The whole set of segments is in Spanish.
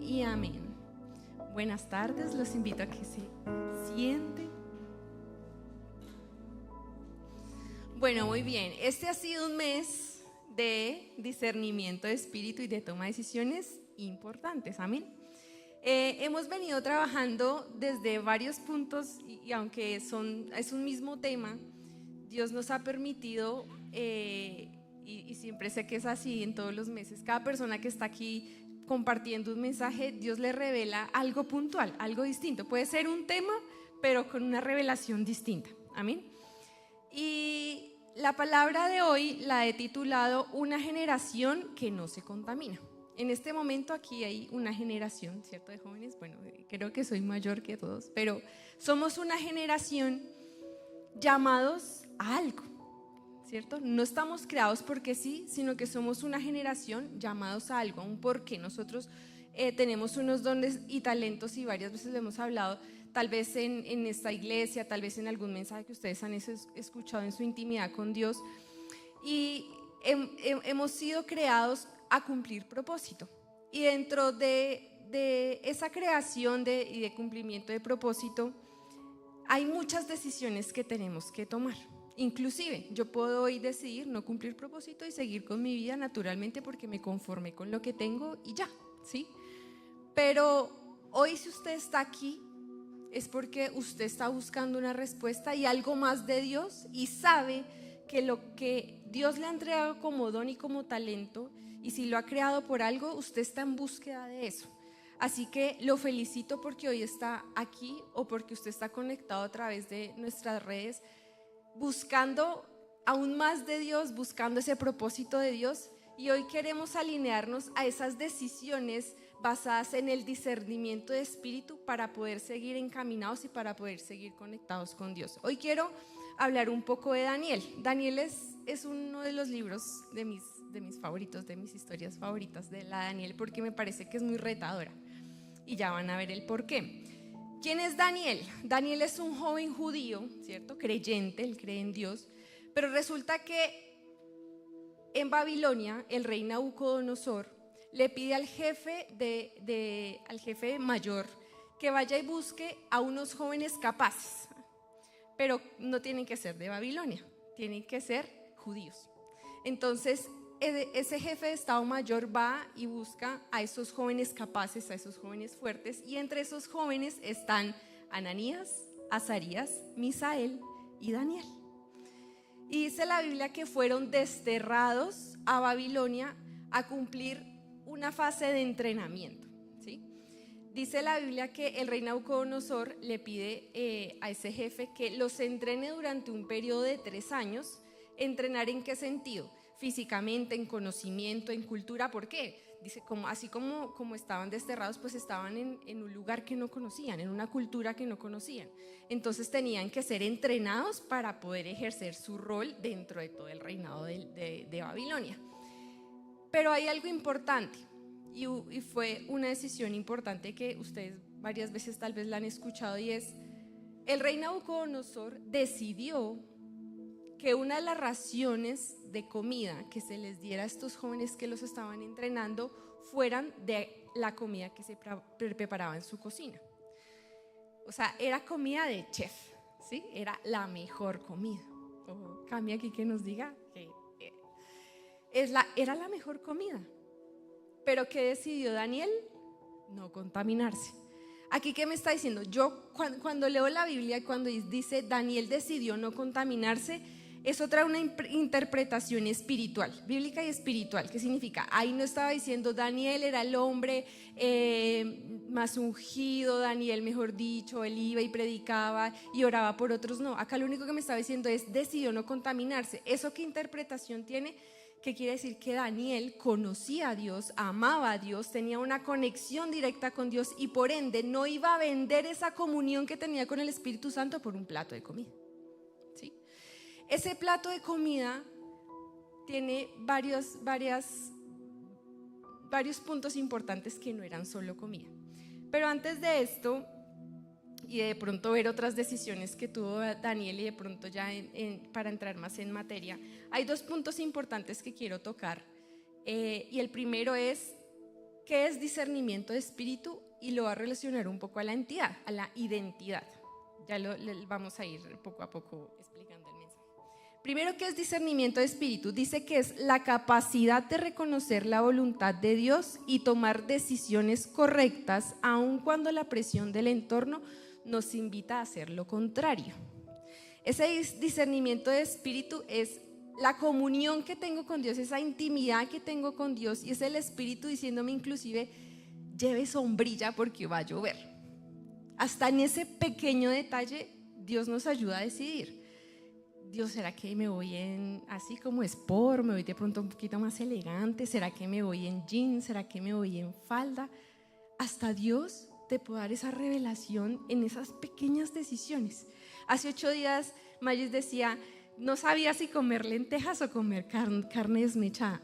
y amén. Buenas tardes, los invito a que se sienten. Bueno, muy bien. Este ha sido un mes de discernimiento de espíritu y de toma de decisiones importantes, amén. Hemos venido trabajando desde varios puntos y aunque es un mismo tema, Dios nos ha permitido, y siempre sé que es así en todos los meses, cada persona que está aquí compartiendo un mensaje, Dios le revela algo puntual, algo distinto. Puede ser un tema, pero con una revelación distinta, amén. Y la palabra de hoy la he titulado Una generación que no se contamina. En este momento aquí hay una generación, ¿cierto?, de jóvenes. Bueno, creo que soy mayor que todos, pero somos una generación llamados a algo, ¿cierto? No estamos creados porque sí, sino que somos una generación llamados a algo, a un porqué. Nosotros tenemos unos dones y talentos y varias veces lo hemos hablado, tal vez en esta iglesia, tal vez en algún mensaje que ustedes han escuchado en su intimidad con Dios, y hemos sido creados a cumplir propósito. Y dentro de esa creación y de cumplimiento de propósito hay muchas decisiones que tenemos que tomar. Inclusive yo puedo hoy decidir no cumplir propósito y seguir con mi vida naturalmente porque me conformé con lo que tengo y ya, ¿sí? Pero hoy, si usted está aquí, es porque usted está buscando una respuesta y algo más de Dios, y sabe que lo que Dios le ha entregado como don y como talento, y si lo ha creado por algo, usted está en búsqueda de eso. Así que lo felicito porque hoy está aquí, o porque usted está conectado a través de nuestras redes, buscando aún más de Dios, buscando ese propósito de Dios. Y hoy queremos alinearnos a esas decisiones basadas en el discernimiento de espíritu para poder seguir encaminados y para poder seguir conectados con Dios. Hoy quiero hablar un poco de Daniel. Daniel es uno de los libros de mis favoritos, de mis historias favoritas de la Daniel, porque me parece que es muy retadora y ya van a ver el por qué. ¿Quién es Daniel? Daniel es un joven judío, ¿cierto? Creyente, él cree en Dios, pero resulta que en Babilonia el rey Nabucodonosor le pide al jefe al jefe mayor que vaya y busque a unos jóvenes capaces, pero no tienen que ser de Babilonia, tienen que ser judíos. Entonces ese jefe de Estado Mayor va y busca a esos jóvenes capaces, a esos jóvenes fuertes, y entre esos jóvenes están Ananías, Azarías, Misael y Daniel. Y dice la Biblia que fueron desterrados a Babilonia a cumplir una fase de entrenamiento, ¿sí? Dice la Biblia que el rey Nabucodonosor le pide a ese jefe que los entrene durante un periodo de 3 años. ¿Entrenar en qué sentido? Físicamente, en conocimiento, en cultura. ¿Por qué? Dice, así como estaban desterrados, pues estaban en un lugar que no conocían, en una cultura que no conocían. Entonces tenían que ser entrenados para poder ejercer su rol dentro de todo el reinado de Babilonia. Pero hay algo importante, y fue una decisión importante que ustedes varias veces tal vez la han escuchado, y es: el rey Nabucodonosor decidió que una de las raciones de comida que se les diera a estos jóvenes que los estaban entrenando fueran de la comida que se preparaba en su cocina. O sea, era comida de chef, ¿sí? Era la mejor comida. O cambia aquí que nos diga que era la mejor comida. Pero ¿qué decidió Daniel? No contaminarse. Aquí, ¿qué me está diciendo? Yo cuando leo la Biblia y cuando dice Daniel decidió no contaminarse, eso trae una interpretación espiritual, bíblica y espiritual. ¿Qué significa? Ahí no estaba diciendo Daniel era el hombre más ungido, Daniel, mejor dicho, él iba y predicaba y oraba por otros. No, acá lo único que me estaba diciendo es decidió no contaminarse. ¿Eso qué interpretación tiene? Que quiere decir que Daniel conocía a Dios, amaba a Dios, tenía una conexión directa con Dios, y por ende no iba a vender esa comunión que tenía con el Espíritu Santo por un plato de comida, ¿sí? Ese plato de comida tiene varios puntos importantes que no eran solo comida. Pero antes de esto, y de pronto ver otras decisiones que tuvo Daniel, y de pronto ya para entrar más en materia, hay 2 puntos importantes que quiero tocar. Y el primero es ¿qué es discernimiento de espíritu? Y lo va a relacionar un poco a la entidad, a la identidad. Ya vamos a ir poco a poco explicando el mensaje. Primero, ¿qué es discernimiento de espíritu? Dice que es la capacidad de reconocer la voluntad de Dios y tomar decisiones correctas, aun cuando la presión del entorno nos invita a hacer lo contrario. Ese discernimiento de espíritu es la comunión que tengo con Dios, esa intimidad que tengo con Dios, y es el Espíritu diciéndome inclusive, lleve sombrilla porque va a llover. Hasta en ese pequeño detalle Dios nos ayuda a decidir. Dios, ¿será que me voy en así como sport? ¿Me voy de pronto un poquito más elegante? ¿Será que me voy en jeans? ¿Será que me voy en falda? Hasta Dios te puede dar esa revelación en esas pequeñas decisiones. Hace 8 días Mayes decía, no sabía si comer lentejas o comer carne desmechada.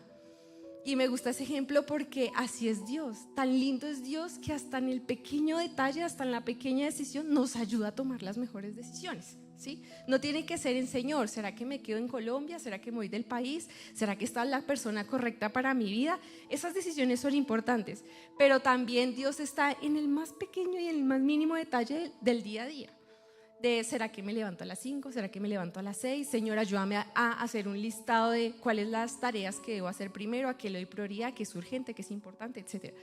Y me gusta ese ejemplo porque así es Dios. Tan lindo es Dios que hasta en el pequeño detalle, hasta en la pequeña decisión, nos ayuda a tomar las mejores decisiones, ¿sí? No tiene que ser en Señor, ¿será que me quedo en Colombia? ¿Será que me voy del país? ¿Será que está la persona correcta para mi vida? Esas decisiones son importantes, pero también Dios está en el más pequeño y en el más mínimo detalle del día a día. De ¿será que me levanto a las 5? ¿Será que me levanto a las 6? Señor, ayúdame a hacer un listado de cuáles las tareas que debo hacer primero, a qué le doy prioridad, qué es urgente, qué es importante, etc.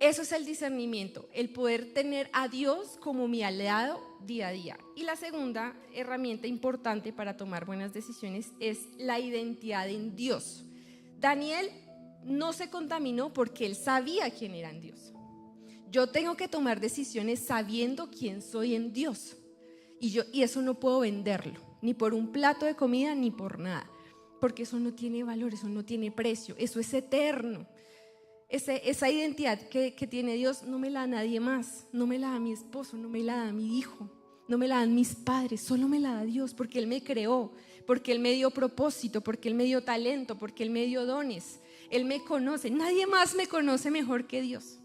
Eso es el discernimiento, el poder tener a Dios como mi aliado día a día. Y la segunda herramienta importante para tomar buenas decisiones es la identidad en Dios. Daniel no se contaminó porque él sabía quién era en Dios. Yo tengo que tomar decisiones sabiendo quién soy en Dios. Y eso no puedo venderlo, ni por un plato de comida, ni por nada, porque eso no tiene valor, eso no tiene precio, eso es eterno. Esa identidad que tiene Dios no me la da nadie más, no me la da mi esposo, no me la da mi hijo, no me la dan mis padres, solo me la da Dios, porque Él me creó, porque Él me dio propósito, porque Él me dio talento, porque Él me dio dones, Él me conoce, nadie más me conoce mejor que Dios.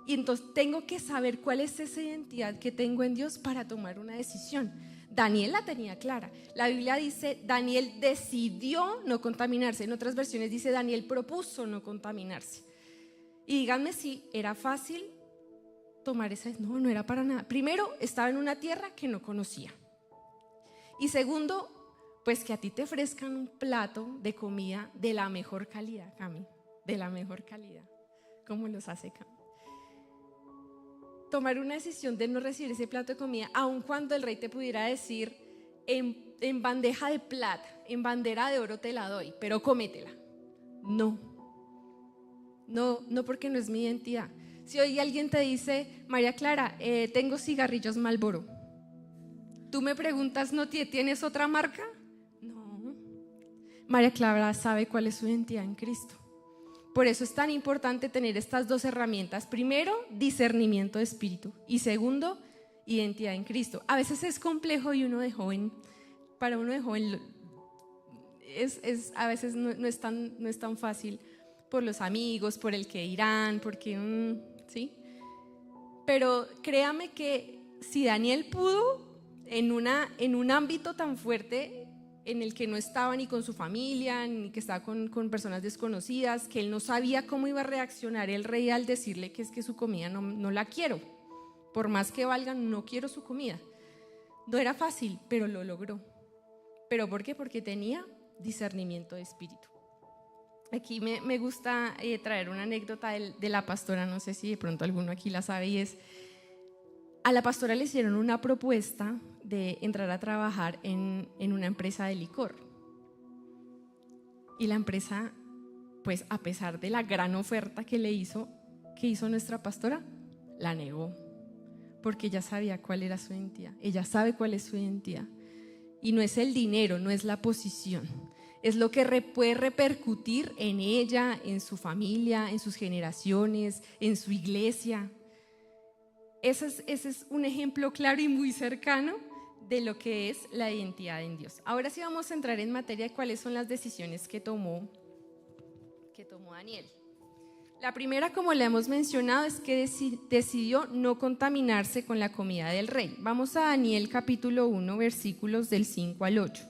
Y entonces tengo que saber cuál es esa identidad que tengo en Dios para tomar una decisión. Daniel la tenía clara. La Biblia dice, Daniel decidió no contaminarse. En otras versiones dice, Daniel propuso no contaminarse. Y díganme si era fácil tomar esa. No, no era para nada. Primero, estaba en una tierra que no conocía. Y segundo, pues que a ti te ofrezcan un plato de comida de la mejor calidad, Cami, de la mejor calidad, como los hace Cami. Tomar una decisión de no recibir ese plato de comida, aun cuando el rey te pudiera decir en bandeja de plata, en bandera de oro te la doy, pero cómetela. No, porque no es mi identidad. Si hoy alguien te dice, María Clara, tengo cigarrillos Marlboro, tú me preguntas, ¿no tienes otra marca? No. María Clara sabe cuál es su identidad en Cristo. Por eso es tan importante tener estas dos herramientas. Primero, discernimiento de espíritu. Y segundo, identidad en Cristo. A veces es complejo y para uno de joven, a veces no es tan fácil por los amigos, por el que dirán, porque, ¿sí? Pero créame que si Daniel pudo en un ámbito tan fuerte en el que no estaba ni con su familia, ni que estaba con personas desconocidas, que él no sabía cómo iba a reaccionar el rey al decirle que es que su comida no la quiero, por más que valga, no quiero su comida. No era fácil, pero lo logró. ¿Pero por qué? Porque tenía discernimiento de espíritu. Aquí me gusta traer una anécdota de la pastora, no sé si de pronto alguno aquí la sabe, y es, a la pastora le hicieron una propuesta de entrar a trabajar en una empresa de licor. Y la empresa, pues a pesar de la gran oferta que le hizo, ¿qué hizo nuestra pastora? La negó, porque ella sabía cuál era su identidad. Ella sabe cuál es su identidad. Y no es el dinero, no es la posición, es lo que puede repercutir en ella, en su familia, en sus generaciones, en su iglesia. Ese es un ejemplo claro y muy cercano de lo que es la identidad en Dios. Ahora sí vamos a entrar en materia de cuáles son las decisiones que tomó Daniel. La primera, como la hemos mencionado, es que decidió no contaminarse con la comida del rey. Vamos a Daniel capítulo 1, versículos del 5 al 8.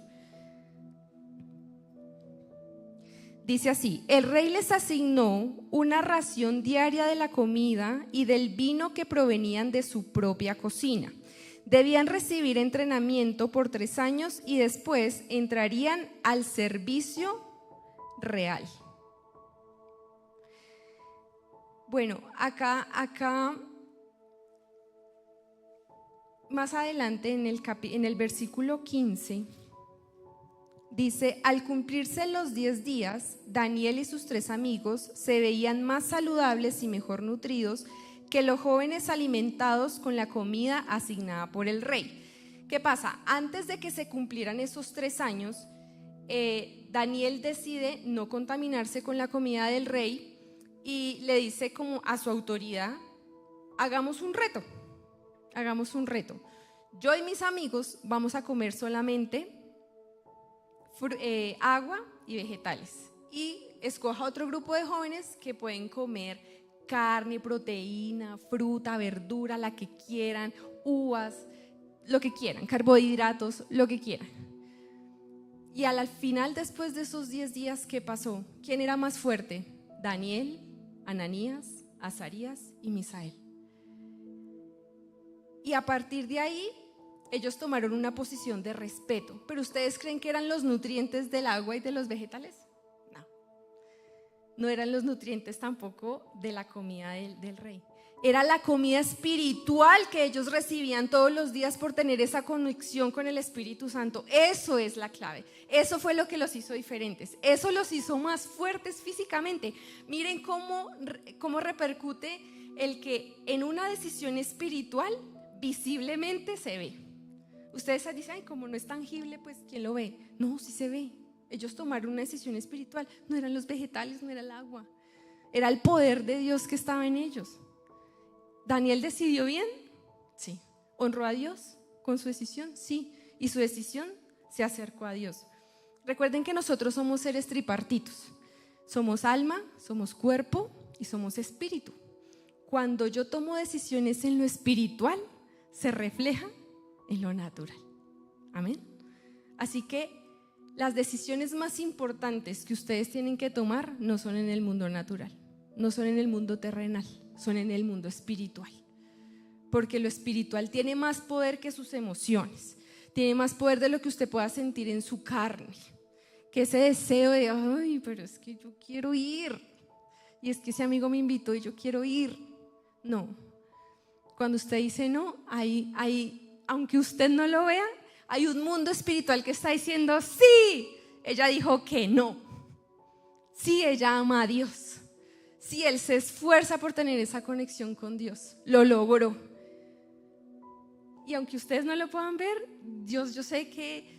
Dice así: el rey les asignó una ración diaria de la comida y del vino que provenían de su propia cocina. Debían recibir entrenamiento por 3 años y después entrarían al servicio real. Bueno, acá más adelante en el versículo 15 dice: al cumplirse los 10 días, Daniel y sus 3 amigos se veían más saludables y mejor nutridos que los jóvenes alimentados con la comida asignada por el rey. ¿Qué pasa? Antes de que se cumplieran esos 3 años, Daniel decide no contaminarse con la comida del rey y le dice como a su autoridad: hagamos un reto. Yo y mis amigos vamos a comer solamente agua y vegetales, y escoja otro grupo de jóvenes que pueden comer carne, proteína, fruta, verdura, la que quieran, uvas, lo que quieran, carbohidratos, lo que quieran. Y al final, después de esos 10 días, ¿qué pasó? ¿Quién era más fuerte? Daniel, Ananías, Azarías y Misael. Y a partir de ahí, ellos tomaron una posición de respeto. ¿Pero ustedes creen que eran los nutrientes del agua y de los vegetales? No eran los nutrientes tampoco de la comida del rey. Era la comida espiritual que ellos recibían todos los días por tener esa conexión con el Espíritu Santo. Eso es la clave. Eso fue lo que los hizo diferentes. Eso los hizo más fuertes físicamente. Miren cómo repercute el que en una decisión espiritual visiblemente se ve. Ustedes dicen: ay, como no es tangible, pues ¿quién lo ve? No, sí se ve. Ellos tomaron una decisión espiritual. No eran los vegetales, no era el agua. Era el poder de Dios que estaba en ellos. ¿Daniel decidió bien? Sí. ¿Honró a Dios con su decisión? Sí. Y su decisión se acercó a Dios. Recuerden que nosotros somos seres tripartitos. Somos alma, somos cuerpo y somos espíritu. Cuando yo tomo decisiones en lo espiritual, se refleja en lo natural. Amén. Así que las decisiones más importantes que ustedes tienen que tomar no son en el mundo natural, no son en el mundo terrenal, son en el mundo espiritual. Porque lo espiritual tiene más poder que sus emociones, tiene más poder de lo que usted pueda sentir en su carne, que ese deseo de: ay, pero es que yo quiero ir, y es que ese amigo me invitó y yo quiero ir. No, cuando usted dice no, aunque usted no lo vea, hay un mundo espiritual que está diciendo: sí, ella dijo que no. Sí, ella ama a Dios. Sí, él se esfuerza por tener esa conexión con Dios. Lo logró. Y aunque ustedes no lo puedan ver, Dios, yo sé que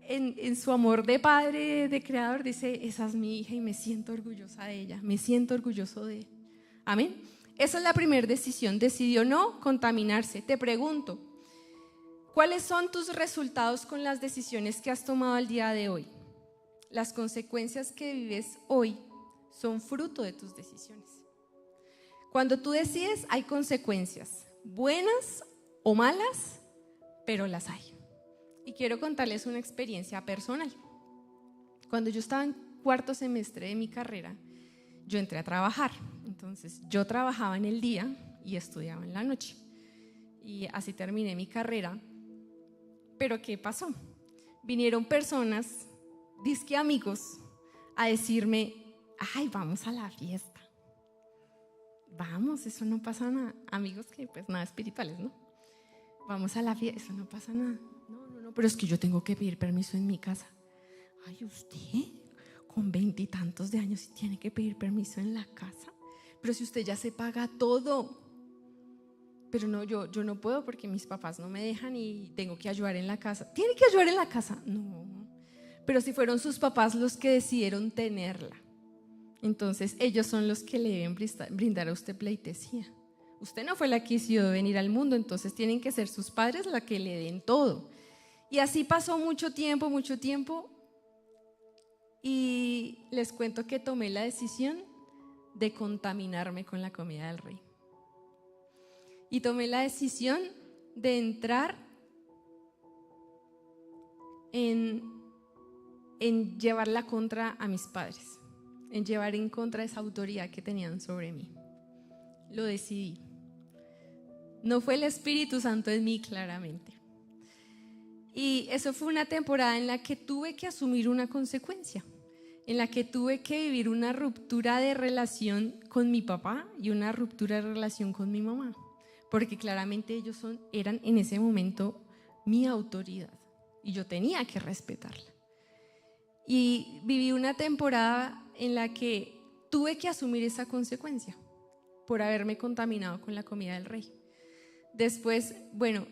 en su amor de padre, de creador, dice: esa es mi hija y me siento orgullosa de ella, me siento orgulloso de él. Amén. Esa es la primera decisión. Decidió no contaminarse. Te pregunto, ¿cuáles son tus resultados con las decisiones que has tomado el día de hoy? Las consecuencias que vives hoy son fruto de tus decisiones. Cuando tú decides, hay consecuencias, buenas o malas, pero las hay. Y quiero contarles una experiencia personal. Cuando yo estaba en 4º semestre de mi carrera, yo entré a trabajar. Entonces, yo trabajaba en el día y estudiaba en la noche. Y así terminé mi carrera. Pero ¿qué pasó? Vinieron personas, dizque amigos, a decirme: ay, vamos a la fiesta. Vamos, eso no pasa nada. Amigos que pues nada espirituales, ¿no? Vamos a la fiesta, eso no pasa nada. No, pero es que yo tengo que pedir permiso en mi casa. Ay, usted con 20 y tantos de años tiene que pedir permiso en la casa. Pero si usted ya se paga todo. Pero no, yo no puedo porque mis papás no me dejan y tengo que ayudar en la casa. ¿Tiene que ayudar en la casa? No. Pero si fueron sus papás los que decidieron tenerla, entonces ellos son los que le deben brindar a usted pleitesía. Usted no fue la que decidió venir al mundo, entonces tienen que ser sus padres la que le den todo. Y así pasó mucho tiempo, y les cuento que tomé la decisión de contaminarme con la comida del rey. Y tomé la decisión de entrar en llevar la contra a mis padres. en llevar en contra esa autoridad que tenían sobre mí. Lo decidí. No fue el Espíritu Santo en mí, claramente. Y eso fue una temporada en la que tuve que asumir una consecuencia, en la que tuve que vivir una ruptura de relación con mi papá y una ruptura de relación con mi mamá, porque claramente ellos eran en ese momento mi autoridad y yo tenía que respetarla. Y viví una temporada en la que tuve que asumir esa consecuencia por haberme contaminado con la comida del rey. Después, bueno,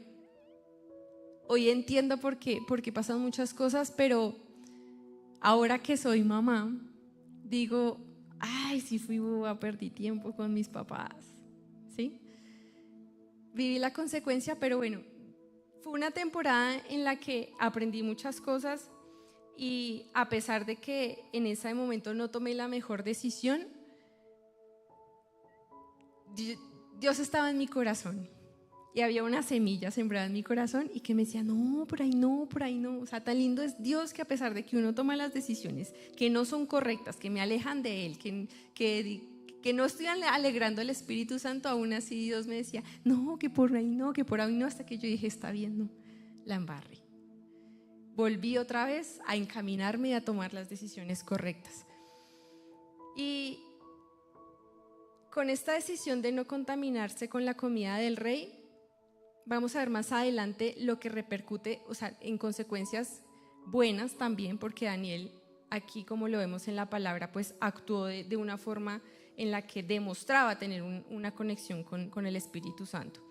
hoy entiendo por qué pasan muchas cosas, pero ahora que soy mamá, digo, ay, sí fui boba, perdí tiempo con mis papás, ¿sí? Viví la consecuencia, pero bueno, fue una temporada en la que aprendí muchas cosas y a pesar de que en ese momento no tomé la mejor decisión, Dios estaba en mi corazón. Y había una semilla sembrada en mi corazón y que me decía, no, por ahí no, por ahí no. O sea, tan lindo es Dios que a pesar de que uno toma las decisiones que no son correctas, que me alejan de Él, que no estoy alegrando al Espíritu Santo, aún así Dios me decía, no, que por ahí no, que por ahí no, hasta que yo dije, está bien, no, la embarré. Volví otra vez a encaminarme y a tomar las decisiones correctas. Y con esta decisión de no contaminarse con la comida del rey, vamos a ver más adelante lo que repercute, o sea, en consecuencias buenas también, porque Daniel, aquí como lo vemos en la palabra, pues actuó de una forma en la que demostraba tener una conexión con el Espíritu Santo.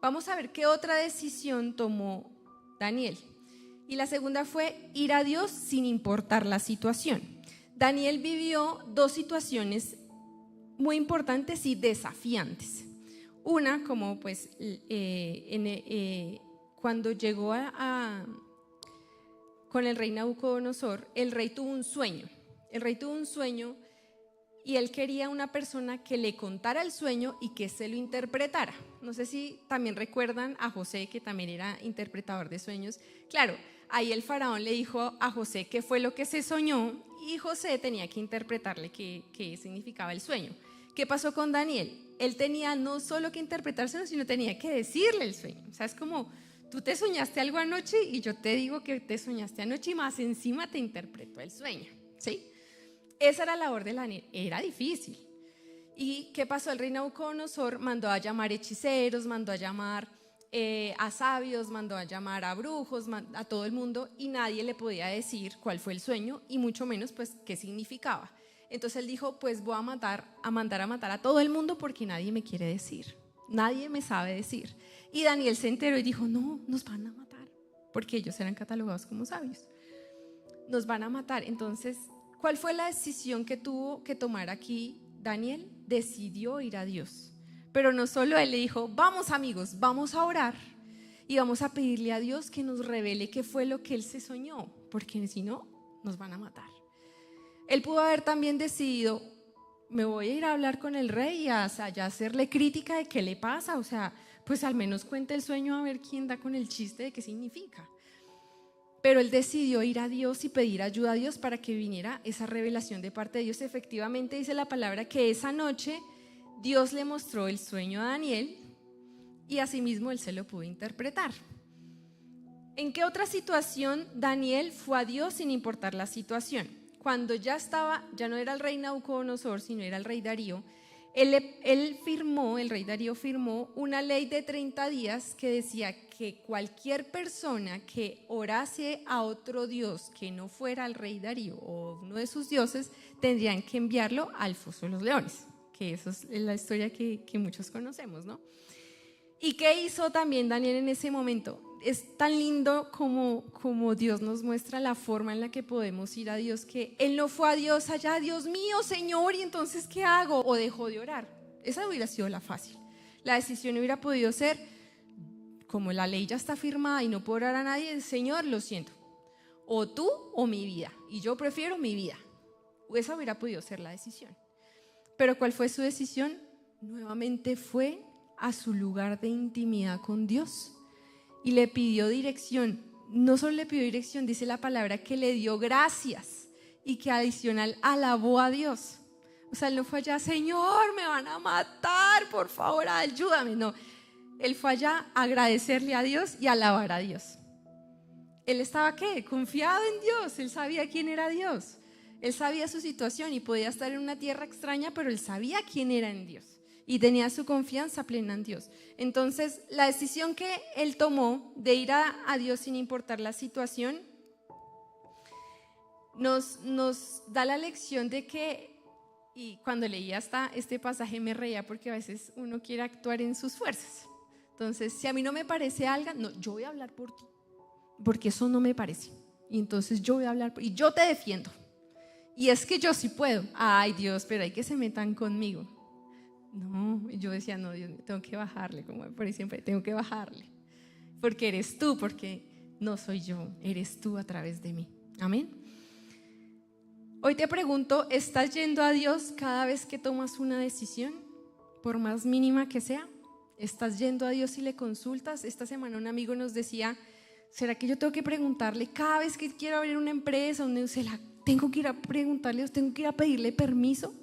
Vamos a ver qué otra decisión tomó Daniel. Y la segunda fue ir a Dios sin importar la situación. Daniel vivió dos situaciones muy importantes y desafiantes. Una, como pues cuando llegó con el rey Nabucodonosor, el rey tuvo un sueño. El rey tuvo un sueño y él quería una persona que le contara el sueño y que se lo interpretara. No sé si también recuerdan a José, que también era interpretador de sueños. Claro, ahí el faraón le dijo a José qué fue lo que se soñó y José tenía que interpretarle qué significaba el sueño. ¿Qué pasó con Daniel? Él tenía no solo que interpretárselo, sino tenía que decirle el sueño. O sea, es como, tú te soñaste algo anoche y yo te digo que te soñaste anoche y más encima te interpreto el sueño, ¿sí? Esa era la labor de Daniel, era difícil. ¿Y qué pasó? El rey Nabucodonosor mandó a llamar hechiceros, mandó a llamar a sabios, mandó a llamar a brujos, a todo el mundo, y nadie le podía decir cuál fue el sueño y mucho menos pues qué significaba. Entonces él dijo, pues voy a mandar a matar a todo el mundo porque nadie me quiere decir, nadie me sabe decir. Y Daniel se enteró y dijo, no, nos van a matar, porque ellos eran catalogados como sabios. Nos van a matar. Entonces, ¿cuál fue la decisión que tuvo que tomar aquí Daniel? Decidió ir a Dios. Pero no solo él, le dijo, vamos amigos, vamos a orar y vamos a pedirle a Dios que nos revele qué fue lo que él se soñó, porque si no, nos van a matar. Él pudo haber también decidido, me voy a ir a hablar con el rey y a hacerle crítica de qué le pasa, o sea, pues al menos cuente el sueño a ver quién da con el chiste de qué significa. Pero él decidió ir a Dios y pedir ayuda a Dios para que viniera esa revelación de parte de Dios. Efectivamente dice la palabra que esa noche Dios le mostró el sueño a Daniel y asimismo él se lo pudo interpretar. ¿En qué otra situación Daniel fue a Dios sin importar la situación? Cuando ya no era el rey Nabucodonosor, sino era el rey Darío, el rey Darío firmó una ley de 30 días que decía que cualquier persona que orase a otro dios que no fuera el rey Darío o uno de sus dioses, tendrían que enviarlo al foso de los leones, que esa es la historia que muchos conocemos, ¿no? ¿Y qué hizo también Daniel en ese momento? Es tan lindo como Dios nos muestra la forma en la que podemos ir a Dios, que Él no fue a Dios allá, Dios mío, Señor, ¿y entonces qué hago? O dejó de orar. Esa hubiera sido la fácil. La decisión hubiera podido ser, como la ley ya está firmada y no puedo orar a nadie, Señor, lo siento, o tú o mi vida, y yo prefiero mi vida. Esa hubiera podido ser la decisión. Pero ¿cuál fue su decisión? Nuevamente fue a su lugar de intimidad con Dios y le pidió dirección. No solo le pidió dirección, dice la palabra que le dio gracias y que adicional alabó a Dios. O sea, él no fue allá, Señor, me van a matar, por favor, ayúdame. No, él fue allá a agradecerle a Dios y alabar a Dios. Él estaba, ¿qué? Confiado en Dios. Él sabía quién era Dios. Él sabía su situación y podía estar en una tierra extraña, pero él sabía quién era en Dios y tenía su confianza plena en Dios. Entonces, la decisión que él tomó de ir a Dios sin importar la situación nos da la lección de que, y cuando leía este pasaje me reía porque a veces uno quiere actuar en sus fuerzas. Entonces, si a mí no me parece algo, no, yo voy a hablar por ti, porque eso no me parece. Y entonces yo voy a hablar y yo te defiendo. Y es que yo sí puedo. Ay, Dios, pero hay que se metan conmigo. No, yo decía, no, Dios, tengo que bajarle, como por siempre, tengo que bajarle. Porque eres tú, porque no soy yo, eres tú a través de mí. Amén. Hoy te pregunto, ¿estás yendo a Dios cada vez que tomas una decisión, por más mínima que sea? ¿Estás yendo a Dios y le consultas? Esta semana un amigo nos decía, ¿será que yo tengo que preguntarle cada vez que quiero abrir una empresa? Tengo que ir a preguntarle, tengo que ir a pedirle permiso.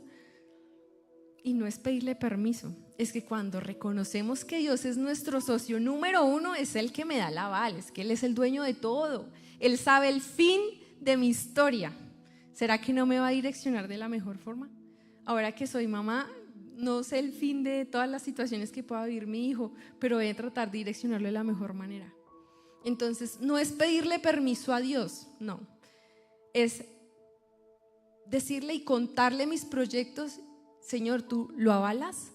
Y no es pedirle permiso, es que cuando reconocemos que Dios es nuestro socio número uno, es el que me da el aval, es que Él es el dueño de todo. Él sabe el fin de mi historia. ¿Será que no me va a direccionar de la mejor forma? Ahora que soy mamá, no sé el fin de todas las situaciones que pueda vivir mi hijo, pero voy a tratar de direccionarlo de la mejor manera. Entonces, no es pedirle permiso a Dios, no. Es decirle y contarle mis proyectos. Señor, ¿tú lo avalas?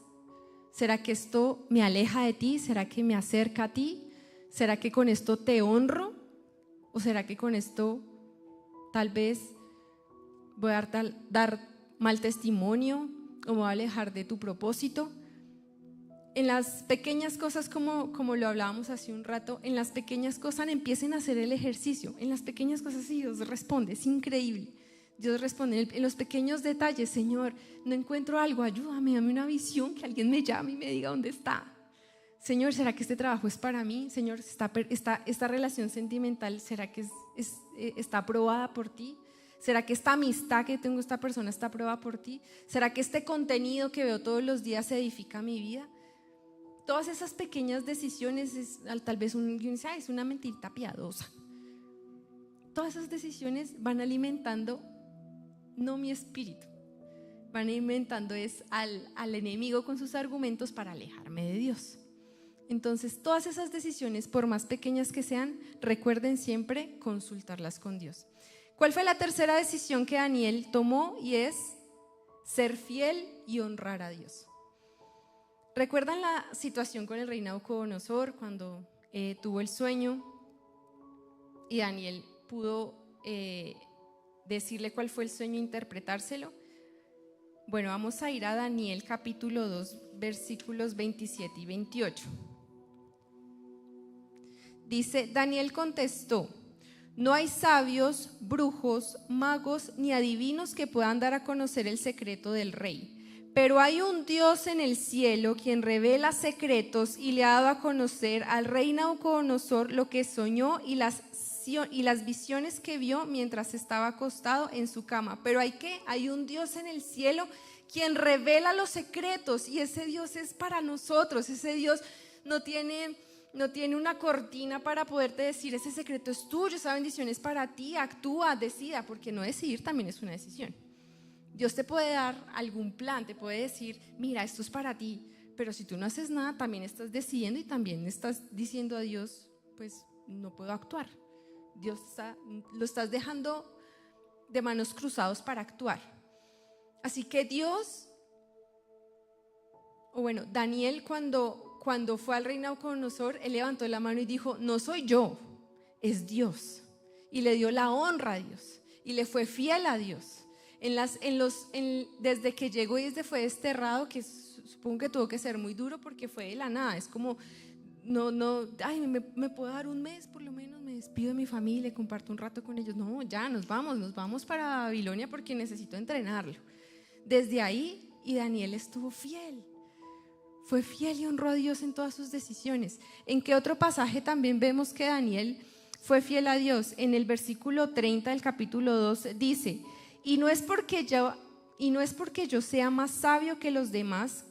¿Será que esto me aleja de ti? ¿Será que me acerca a ti? ¿Será que con esto te honro? ¿O será que con esto tal vez voy a dar mal testimonio o me voy a alejar de tu propósito? En las pequeñas cosas, como lo hablábamos hace un rato, en las pequeñas cosas empiecen a hacer el ejercicio. En las pequeñas cosas Dios responde, es increíble. Dios responde en los pequeños detalles. Señor, no encuentro algo, ayúdame, dame una visión, que alguien me llame y me diga dónde está. Señor, ¿será que este trabajo es para mí? Señor, esta relación sentimental, ¿será que está aprobada por ti? ¿Será que esta amistad que tengo esta persona está aprobada por ti? ¿Será que este contenido que veo todos los días edifica mi vida? Todas esas pequeñas decisiones, tal vez es una mentirita piadosa. Todas esas decisiones van alimentando no mi espíritu, van alimentando al enemigo con sus argumentos para alejarme de Dios. Entonces, todas esas decisiones, por más pequeñas que sean, recuerden siempre consultarlas con Dios. ¿Cuál fue la tercera decisión que Daniel tomó? Y es ser fiel y honrar a Dios. ¿Recuerdan la situación con el rey Nabucodonosor cuando tuvo el sueño y Daniel pudo decirle cuál fue el sueño e interpretárselo? Bueno, vamos a ir a Daniel capítulo 2, versículos 27 y 28. Dice, Daniel contestó, no hay sabios, brujos, magos ni adivinos que puedan dar a conocer el secreto del rey. Pero hay un Dios en el cielo quien revela secretos y le ha dado a conocer al rey Nabucodonosor lo que soñó y las visiones que vio mientras estaba acostado en su cama. Pero hay un Dios en el cielo quien revela los secretos y ese Dios es para nosotros. Ese Dios no tiene una cortina para poderte decir ese secreto es tuyo, esa bendición es para ti, actúa, decida, porque no decidir también es una decisión. Dios te puede dar algún plan, te puede decir, mira, esto es para ti, pero si tú no haces nada, también estás decidiendo y también estás diciendo a Dios, pues no puedo actuar. Lo estás dejando de manos cruzadas para actuar. Así que Daniel cuando fue al rey Nabucodonosor, él levantó la mano y dijo, no soy yo, es Dios. Y le dio la honra a Dios y le fue fiel a Dios. Desde que llegó y fue desterrado, que supongo que tuvo que ser muy duro porque fue de la nada, es como me puedo dar un mes por lo menos, me despido de mi familia, comparto un rato con ellos. No, ya nos vamos para Babilonia porque necesito entrenarlo. Desde ahí, y Daniel estuvo fiel, fue fiel y honró a Dios en todas sus decisiones. ¿En qué otro pasaje también vemos que Daniel fue fiel a Dios? En el versículo 30 del capítulo 2 dice, Y no es porque yo sea más sabio que los demás,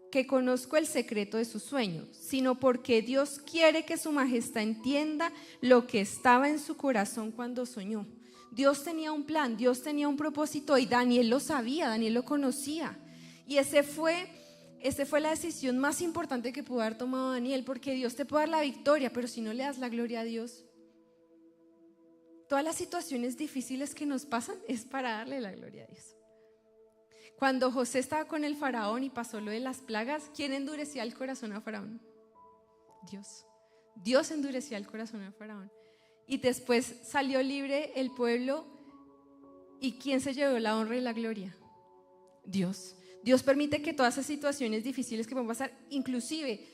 que conozco el secreto de sus sueños, sino porque Dios quiere que su majestad entienda lo que estaba en su corazón cuando soñó. Dios tenía un plan, Dios tenía un propósito y Daniel lo sabía, Daniel lo conocía. Y esa fue la decisión más importante que pudo haber tomado Daniel, porque Dios te puede dar la victoria, pero si no le das la gloria a Dios, todas las situaciones difíciles que nos pasan es para darle la gloria a Dios. Cuando José estaba con el faraón y pasó lo de las plagas, ¿quién endurecía el corazón a faraón? Dios. Dios endurecía el corazón a faraón. Y después salió libre el pueblo. ¿Y quién se llevó la honra y la gloria? Dios. Dios permite que todas esas situaciones difíciles que van a pasar, inclusive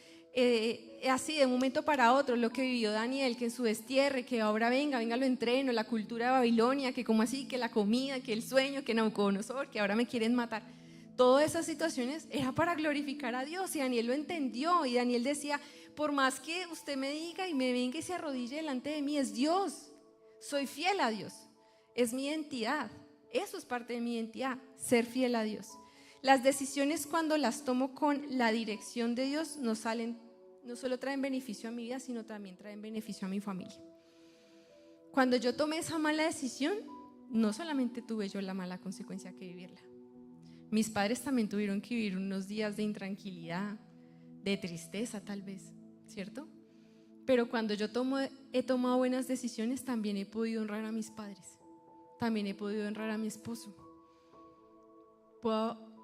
así de un momento para otro, lo que vivió Daniel, que en su destierre, que ahora venga lo entreno, la cultura de Babilonia, que como así, que la comida, que el sueño, que Nabucodonosor, que ahora me quieren matar. Todas esas situaciones era para glorificar a Dios y Daniel lo entendió. Y Daniel decía, por más que usted me diga y me venga y se arrodille delante de mí, es Dios, soy fiel a Dios, es mi identidad, eso es parte de mi identidad, ser fiel a Dios. Las decisiones, cuando las tomo con la dirección de Dios, no solo traen beneficio a mi vida, sino también traen beneficio a mi familia. Cuando yo tomé esa mala decisión, no solamente tuve yo la mala consecuencia que vivirla, mis padres también tuvieron que vivir unos días de intranquilidad, de tristeza tal vez, ¿cierto? Pero cuando yo he tomado buenas decisiones, también he podido honrar a mis padres, también he podido honrar a mi esposo.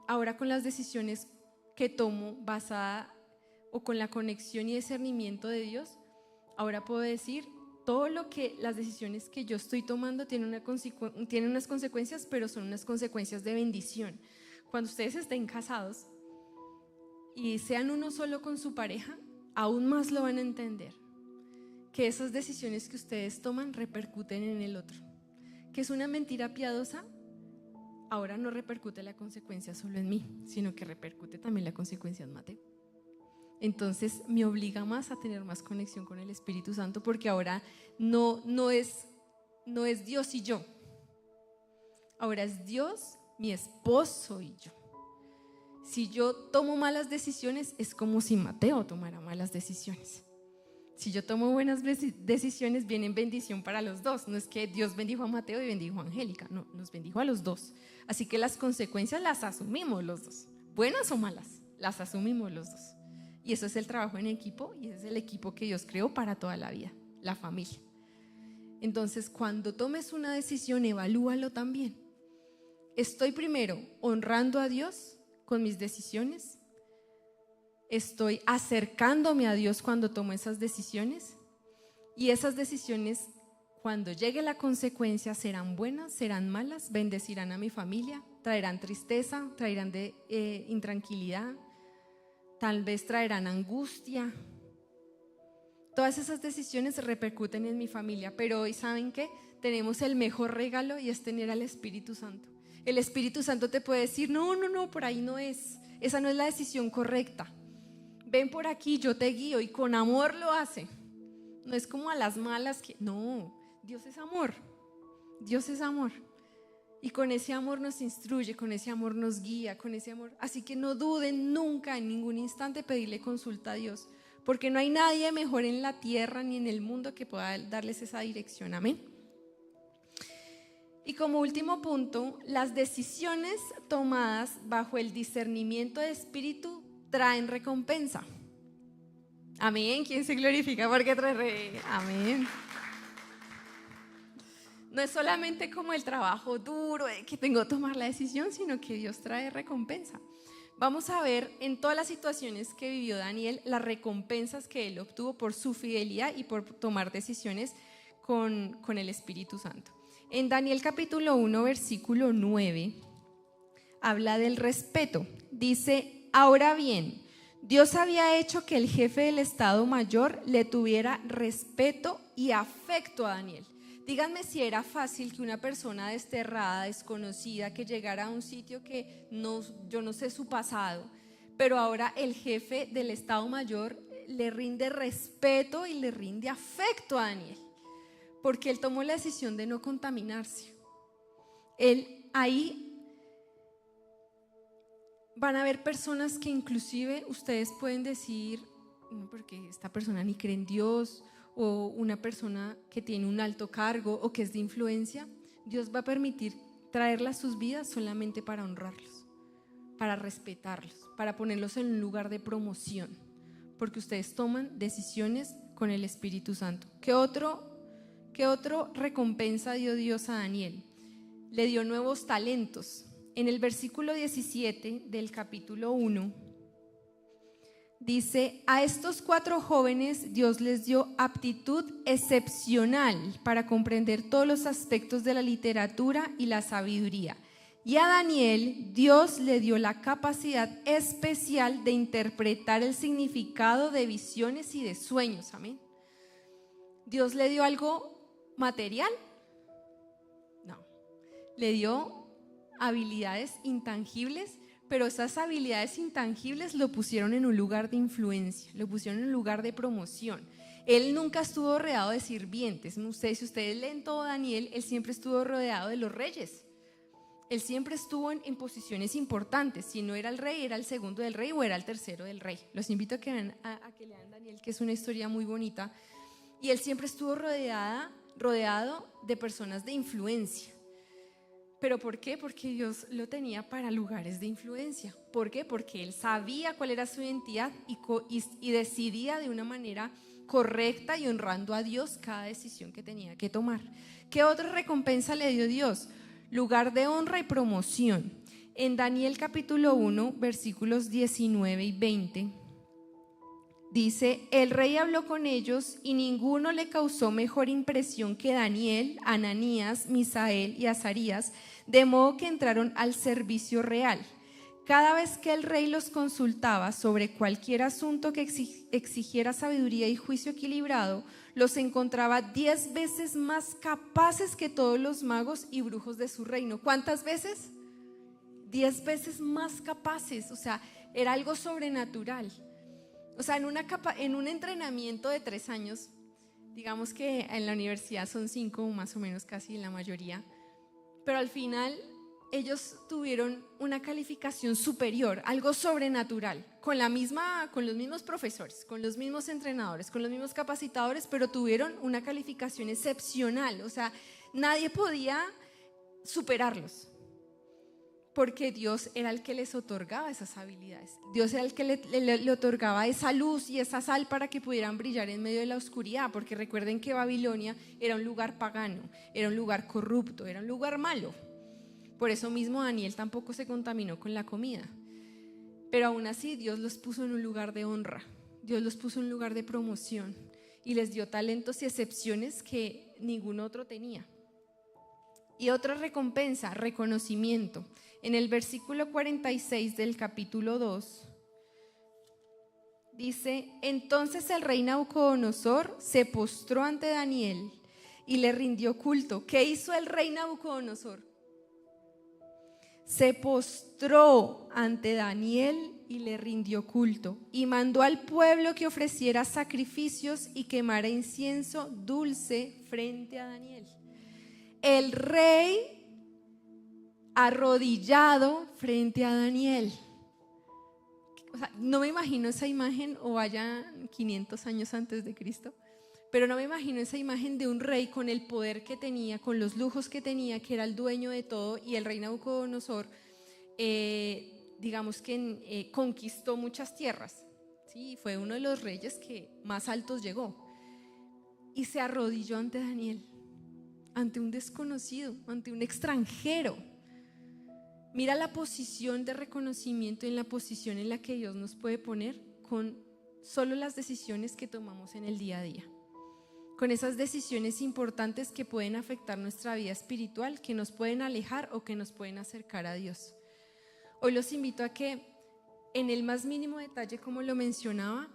Ahora, con las decisiones que tomo basada o con la conexión y discernimiento de Dios, ahora puedo decir, las decisiones que yo estoy tomando tienen unas consecuencias, pero son unas consecuencias de bendición. Cuando ustedes estén casados y sean uno solo con su pareja, aún más lo van a entender, que esas decisiones que ustedes toman repercuten en el otro, que es una mentira piadosa. Ahora no repercute la consecuencia solo en mí, sino que repercute también la consecuencia en Mateo. Entonces me obliga más a tener más conexión con el Espíritu Santo, porque ahora no es Dios y yo. Ahora es Dios, mi esposo y yo. Si yo tomo malas decisiones, es como si Mateo tomara malas decisiones. Si yo tomo buenas decisiones, vienen bendición para los dos. No es que Dios bendijo a Mateo y bendijo a Angélica, no, nos bendijo a los dos. Así que las consecuencias las asumimos los dos, buenas o malas, las asumimos los dos. Y eso es el trabajo en equipo, y ese es el equipo que Dios creó para toda la vida, la familia. Entonces, cuando tomes una decisión, evalúalo también. ¿Estoy primero honrando a Dios con mis decisiones? ¿Estoy acercándome a Dios cuando tomo esas decisiones? Y esas decisiones, cuando llegue la consecuencia, ¿serán buenas, serán malas? ¿Bendecirán a mi familia? ¿Traerán tristeza? ¿Traerán intranquilidad? Tal vez traerán angustia. Todas esas decisiones repercuten en mi familia, pero hoy, ¿saben qué? Tenemos el mejor regalo, y es tener al Espíritu Santo. El Espíritu Santo te puede decir, no, por ahí no es, esa no es la decisión correcta. Ven por aquí, yo te guío, y con amor lo hace. No es como a las malas que, no, Dios es amor, Dios es amor. Y con ese amor nos instruye, con ese amor nos guía, con ese amor. Así que no duden nunca, en ningún instante, pedirle consulta a Dios, porque no hay nadie mejor en la tierra ni en el mundo que pueda darles esa dirección. Amén. Y como último punto, las decisiones tomadas bajo el discernimiento de espíritu traen recompensa. Amén. ¿Quién se glorifica porque trae amén? No es solamente como el trabajo duro de que tengo que tomar la decisión, sino que Dios trae recompensa. Vamos a ver en todas las situaciones que vivió Daniel las recompensas que él obtuvo por su fidelidad y por tomar decisiones con el Espíritu Santo. En Daniel capítulo 1, versículo 9, habla del respeto. Dice, ahora bien, Dios había hecho que el jefe del Estado Mayor le tuviera respeto y afecto a Daniel. Díganme si era fácil que una persona desterrada, desconocida, que llegara a un sitio que yo no sé su pasado, pero ahora el jefe del Estado Mayor le rinde respeto y le rinde afecto a Daniel, porque él tomó la decisión de no contaminarse. Él ahí van a haber personas que inclusive ustedes pueden decir, no, porque esta persona ni cree en Dios, o una persona que tiene un alto cargo o que es de influencia. Dios va a permitir traerla a sus vidas solamente para honrarlos, para respetarlos, para ponerlos en un lugar de promoción, porque ustedes toman decisiones con el Espíritu Santo. ¿Qué otro recompensa dio Dios a Daniel? Le dio nuevos talentos. En el versículo 17 del capítulo 1 dice: a estos 4 jóvenes Dios les dio aptitud excepcional para comprender todos los aspectos de la literatura y la sabiduría. Y a Daniel Dios le dio la capacidad especial de interpretar el significado de visiones y de sueños. Amén. ¿Dios le dio algo material? No. Le dio habilidades intangibles, pero esas habilidades intangibles lo pusieron en un lugar de influencia, lo pusieron en un lugar de promoción. Él nunca estuvo rodeado de sirvientes. Si ustedes leen todo Daniel, él siempre estuvo rodeado de los reyes. Él siempre estuvo en posiciones importantes. Si no era el rey, era el segundo del rey o era el tercero del rey. Los invito a que lean Daniel, que es una historia muy bonita. Y él siempre estuvo rodeado de personas de influencia. ¿Pero por qué? Porque Dios lo tenía para lugares de influencia. ¿Por qué? Porque Él sabía cuál era su identidad y decidía de una manera correcta y honrando a Dios cada decisión que tenía que tomar. ¿Qué otra recompensa le dio Dios? Lugar de honra y promoción. En Daniel capítulo 1, versículos 19 y 20, dice: el rey habló con ellos y ninguno le causó mejor impresión que Daniel, Ananías, Misael y Azarías, de modo que entraron al servicio real. Cada vez que el rey los consultaba sobre cualquier asunto que exigiera sabiduría y juicio equilibrado, los encontraba 10 veces más capaces que todos los magos y brujos de su reino. ¿Cuántas veces? 10 veces más capaces. O sea, era algo sobrenatural. O sea, en un entrenamiento de 3 años, digamos que en la universidad son 5 más o menos, casi la mayoría, pero al final ellos tuvieron una calificación superior, algo sobrenatural, con los mismos profesores, con los mismos entrenadores, con los mismos capacitadores, pero tuvieron una calificación excepcional. O sea, nadie podía superarlos, porque Dios era el que les otorgaba esas habilidades. Dios era el que le otorgaba esa luz y esa sal para que pudieran brillar en medio de la oscuridad, porque recuerden que Babilonia era un lugar pagano, era un lugar corrupto, era un lugar malo. Por eso mismo Daniel tampoco se contaminó con la comida. Pero aún así Dios los puso en un lugar de honra, Dios los puso en un lugar de promoción y les dio talentos y excepciones que ningún otro tenía. Y otra recompensa, reconocimiento. En el versículo 46 del capítulo 2 dice: entonces el rey Nabucodonosor se postró ante Daniel y le rindió culto. ¿Qué hizo el rey Nabucodonosor? Se postró ante Daniel y le rindió culto, y mandó al pueblo que ofreciera sacrificios y quemara incienso dulce frente a Daniel. El rey arrodillado frente a Daniel. O sea, no me imagino esa imagen, o vaya 500 años antes de Cristo, pero no me imagino esa imagen de un rey con el poder que tenía, con los lujos que tenía, que era el dueño de todo. Y el rey Nabucodonosor, digamos que conquistó muchas tierras, ¿sí? Fue uno de los reyes que más altos llegó, y se arrodilló ante Daniel, ante un desconocido, ante un extranjero. Mira la posición de reconocimiento, en la posición en la que Dios nos puede poner con solo las decisiones que tomamos en el día a día, con esas decisiones importantes que pueden afectar nuestra vida espiritual, que nos pueden alejar o que nos pueden acercar a Dios. Hoy los invito a que en el más mínimo detalle, como lo mencionaba,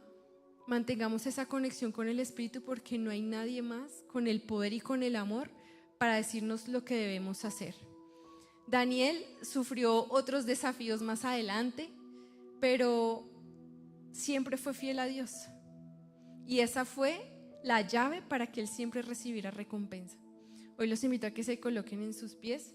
mantengamos esa conexión con el Espíritu, porque no hay nadie más con el poder y con el amor para decirnos lo que debemos hacer. Daniel sufrió otros desafíos más adelante, pero siempre fue fiel a Dios, y esa fue la llave para que él siempre recibiera recompensa. Hoy los invito a que se coloquen en sus pies.